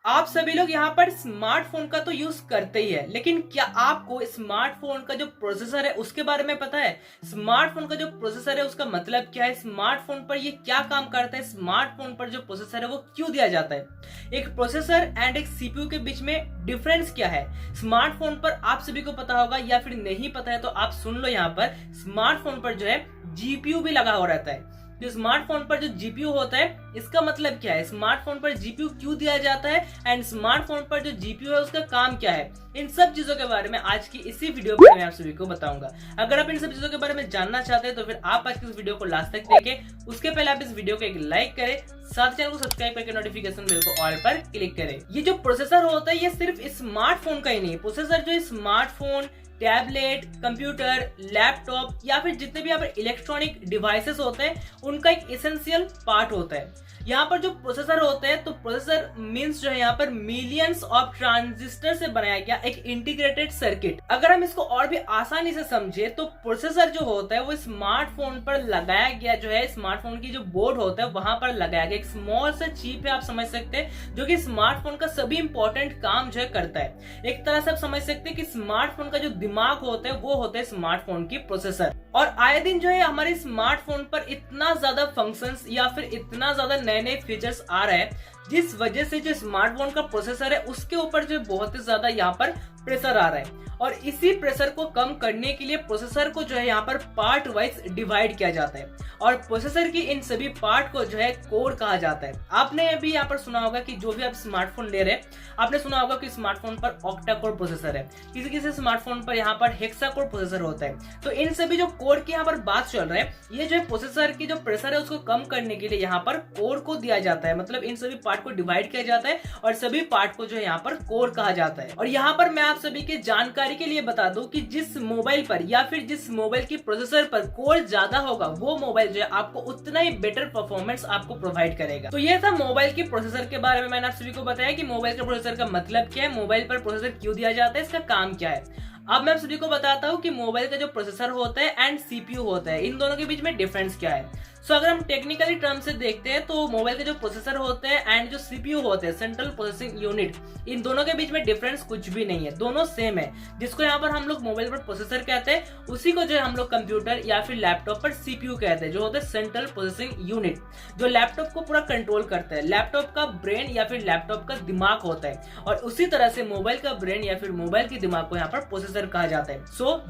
आप सभी लोग यहाँ पर स्मार्टफोन का तो यूज करते ही है, लेकिन क्या आपको स्मार्टफोन का जो प्रोसेसर है उसके बारे में पता है? स्मार्टफोन का जो प्रोसेसर है उसका मतलब क्या है, स्मार्टफोन पर ये क्या काम करता है, स्मार्टफोन पर जो प्रोसेसर है वो क्यों दिया जाता है, एक प्रोसेसर एंड एक सीपीयू के बीच में डिफरेंस क्या है। स्मार्टफोन पर आप सभी को पता होगा या फिर नहीं पता है तो आप सुन लो, यहाँ पर स्मार्टफोन पर जो है जीपीयू भी लगा हुआ रहता है। जो स्मार्टफोन पर जो जीपीयू होता है इसका मतलब क्या है, स्मार्टफोन पर जीपीयू क्यों दिया जाता है एंड स्मार्टफोन पर जो जीपीयू है उसका काम क्या है, इन सब चीजों के बारे में आज की इसी वीडियो पर मैं आप सभी को बताऊंगा। अगर आप इन सब चीजों के बारे में जानना चाहते हैं तो फिर आप आज की इस वीडियो को लास्ट तक देखें। उसके पहले आप इस वीडियो को एक लाइक करें, साथ चैनल को सब्सक्राइब करके नोटिफिकेशन बेल को ऑल पर क्लिक करें। ये जो प्रोसेसर होता है ये सिर्फ स्मार्टफोन का ही नहीं, प्रोसेसर जो स्मार्टफोन, टैबलेट, कंप्यूटर, लैपटॉप या फिर जितने भी यहाँ पर इलेक्ट्रॉनिक डिवाइसेस होते हैं उनका एक एसेंशियल पार्ट होता है। यहाँ पर जो प्रोसेसर होते हैं तो प्रोसेसर मींस जो है यहाँ पर मिलियंस ऑफ ट्रांजिस्टर से बनाया गया एक इंटीग्रेटेड सर्किट। अगर हम इसको और भी आसानी से समझे तो प्रोसेसर जो होता है वो स्मार्टफोन पर लगाया गया जो है, स्मार्टफोन की जो बोर्ड होता है वहां पर लगाया गया एक स्मॉल सा चिप है, आप समझ सकते हैं, जो कि स्मार्टफोन का सभी इंपॉर्टेंट काम जो है करता है। एक तरह से आप समझ सकते हैं कि स्मार्टफोन का जो दिमाग होता है वो होता है स्मार्टफोन की प्रोसेसर। और आए दिन जो है हमारे स्मार्टफोन पर इतना ज्यादा फंक्शंस या फिर इतना ज्यादा नए नए फीचर्स आ रहे हैं जिस वजह से जो स्मार्टफोन का प्रोसेसर है उसके ऊपर जो बहुत ही ज्यादा यहाँ पर प्रेशर आ रहा है। और इसी प्रेशर को कम करने के लिए प्रोसेसर को जो है यहाँ पर पार्ट वाइज डिवाइड किया जाता है और प्रोसेसर की इन सभी पार्ट को जो है कोर कहा जाता है। आपने अभी यहाँ पर सुना होगा कि जो भी आप स्मार्टफोन ले रहे हैं आपने सुना होगा कि स्मार्टफोन पर ऑक्टा कोर प्रोसेसर है, किसी किसी स्मार्टफोन पर यहाँ पर हेक्सा कोर प्रोसेसर होता है। तो इन सभी जो कोर की यहाँ पर बात चल रहा है, ये जो है प्रोसेसर की जो प्रेशर है उसको कम करने के लिए यहाँ पर कोर को दिया जाता है, मतलब इन सभी पार्ट को डिवाइड किया जाता है और सभी पार्ट को जो है यहाँ पर कोर कहा जाता है। और यहाँ पर मैं आप सभी के जानकारी के लिए बता दूं कि जिस मोबाइल पर या फिर जिस मोबाइल की प्रोसेसर पर कोर ज्यादा होगा वो मोबाइल जो है आपको उतना ही बेटर परफॉर्मेंस आपको प्रोवाइड करेगा। तो ये था मोबाइल की प्रोसेसर के बारे में, मैंने आप सभी को बताया कि मोबाइल के प्रोसेसर का मतलब क्या है, मोबाइल पर प्रोसेसर क्यों दिया जाता है, इसका काम क्या है। अब मैं आप सभी को बताता हूँ कि मोबाइल का जो प्रोसेसर होता है एंड सीपीयू होता है, इन दोनों के बीच में डिफरेंस क्या है। अगर हम टेक्निकली टर्म से देखते हैं तो मोबाइल के जो प्रोसेसर होते हैं एंड जो सीपीयू होते हैं, सेंट्रल प्रोसेसिंग यूनिट, इन दोनों के बीच में डिफरेंस कुछ भी नहीं है, दोनों सेम है। जिसको यहाँ पर हम लोग मोबाइल पर प्रोसेसर कहते हैं उसी को जो है हम लोग कंप्यूटर या फिर लैपटॉप पर सीपीयू कहते हैं, जो होता है सेंट्रल प्रोसेसिंग यूनिट, जो लैपटॉप को पूरा कंट्रोल करता है, लैपटॉप का ब्रेन या फिर लैपटॉप का दिमाग होता है। और उसी तरह से मोबाइल का ब्रेन या फिर मोबाइल के दिमाग को यहाँ पर प्रोसेसर कहा जाता है।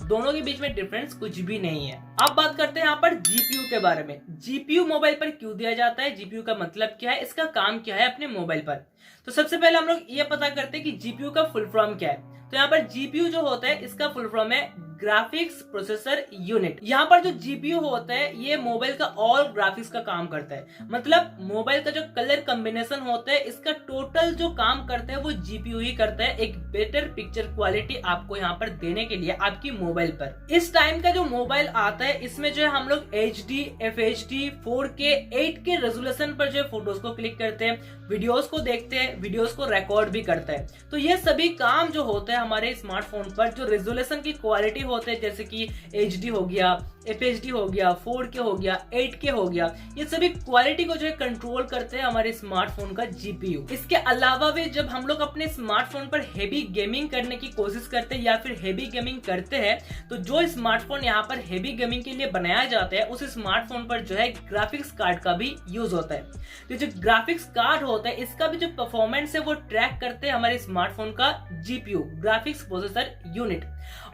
दोनों के बीच में डिफरेंस कुछ भी नहीं है। अब बात करते हैं यहाँ पर जीपीयू के बारे में। जीपीयू मोबाइल पर क्यों दिया जाता है, जीपीयू का मतलब क्या है, इसका काम क्या है अपने मोबाइल पर। तो सबसे पहले हम लोग ये पता करते हैं कि जीपीयू का फुल फॉर्म क्या है। तो यहाँ पर जीपीयू जो होता है इसका फुल फॉर्म है ग्राफिक्स प्रोसेसर यूनिट। यहाँ पर जो जीपीयू होता है ये मोबाइल का ऑल ग्राफिक्स का काम करता है, मतलब मोबाइल का जो कलर कॉम्बिनेशन होता है इसका टोटल जो काम करता है वो जीपीयू ही करता है, एक बेटर पिक्चर क्वालिटी आपको यहाँ पर देने के लिए आपकी मोबाइल पर। इस टाइम का जो मोबाइल आता है इसमें जो है हम लोग HD, FHD, 4K, 8K resolution पर जो है फोटोज को क्लिक करते हैं, वीडियोस को देखते हैं, वीडियोस को रिकॉर्ड भी करता है। तो ये सभी काम जो होता है हमारे स्मार्टफोन पर, जो रेजोल्यूशन की क्वालिटी होते हैं जैसे कि HD हो गया, FHD हो गया, 4K हो गया, 8K हो गया, ये सभी क्वालिटी को जो है कंट्रोल करते हैं हमारे स्मार्टफोन का जीपीयू। इसके अलावा भी जब हम लोग अपने स्मार्टफोन पर हेवी गेमिंग करने की कोशिश करते हैं या फिर हेवी गेमिंग करते हैं तो जो स्मार्टफोन यहाँ पर हेवी गेमिंग के लिए बनाया जाता है उस स्मार्टफोन पर जो है ग्राफिक्स कार्ड का भी यूज होता है। तो जो ग्राफिक्स कार्ड होता है इसका भी जो परफॉर्मेंस है वो ट्रैक करते हैं हमारे स्मार्टफोन का जीपीयू, ग्राफिक्स प्रोसेसर यूनिट।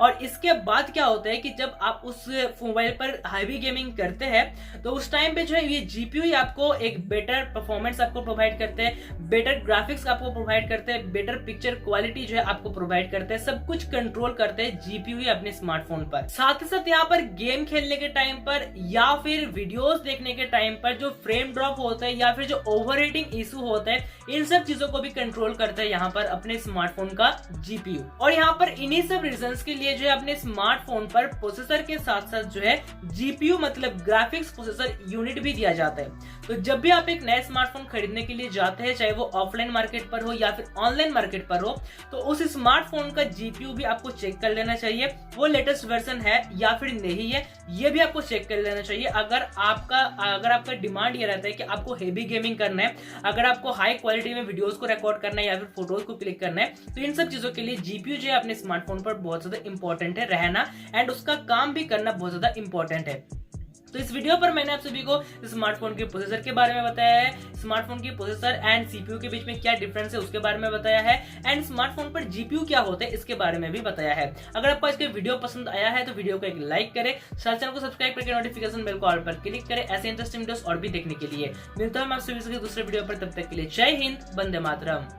और इसके बाद क्या होता है कि जब आप उस मोबाइल पर हैवी गेमिंग करते हैं तो उस टाइम पे जो है ये जीपीयू ही आपको एक बेटर परफॉर्मेंस आपको प्रोवाइड करते हैं, बेटर ग्राफिक्स आपको प्रोवाइड करते हैं, बेटर पिक्चर क्वालिटी जो है आपको प्रोवाइड करते हैं, सब कुछ कंट्रोल करते हैं जीपीयू ही अपने स्मार्टफोन पर। साथ ही साथ यहाँ पर गेम खेलने के टाइम पर या फिर वीडियोस देखने के टाइम पर जो फ्रेम ड्रॉप होता है या फिर जो ओवरहीटिंग इशू होता है इन सब चीजों को भी कंट्रोल करता है यहाँ पर अपने स्मार्टफोन का जीपीयू। और यहाँ पर इन्हीं सब रीजन इसके लिए जो है अपने स्मार्टफोन पर प्रोसेसर के साथ साथ जो है जीपीयू मतलब ग्राफिक्स प्रोसेसर यूनिट भी दिया जाता है। तो जब भी आप एक नया स्मार्टफोन खरीदने के लिए जाते हैं, चाहे वो ऑफलाइन मार्केट पर हो या फिर ऑनलाइन मार्केट पर हो, तो उस स्मार्टफोन का जीपीयू भी आपको चेक कर लेना चाहिए, वो लेटेस्ट वर्जन है या फिर नहीं है, ये भी आपको चेक कर लेना चाहिए। अगर आपका डिमांड ये रहता है कि आपको हेवी गेमिंग करना है, अगर आपको हाई क्वालिटी में वीडियोस को रिकॉर्ड करना है या फिर फोटोज को क्लिक करना है, तो इन सब चीजों के लिए जीपीयू जो है अपने स्मार्टफोन पर बहुत ज्यादा इंपॉर्टेंट है रहना, एंड उसका काम भी करना बहुत ज्यादा इंपॉर्टेंट है। तो इस वीडियो पर मैंने आप सभी को स्मार्टफोन के प्रोसेसर के बारे में बताया है, स्मार्टफोन के प्रोसेसर एंड सीपीयू के बीच में क्या डिफरेंस है उसके बारे में बताया है, एंड स्मार्टफोन पर जीपीयू क्या होता है इसके बारे में भी बताया है। अगर आपको इसके वीडियो पसंद आया है तो वीडियो को एक लाइक करें, साथ चैनल को सब्सक्राइब करके नोटिफिकेशन बेल को ऑल पर क्लिक करें ऐसे इंटरेस्टिंग वीडियोस और भी देखने के लिए। मिलता हूं मैं आप सभी से दूसरे वीडियो पर, तब तक के लिए जय हिंद, वंदे मातरम।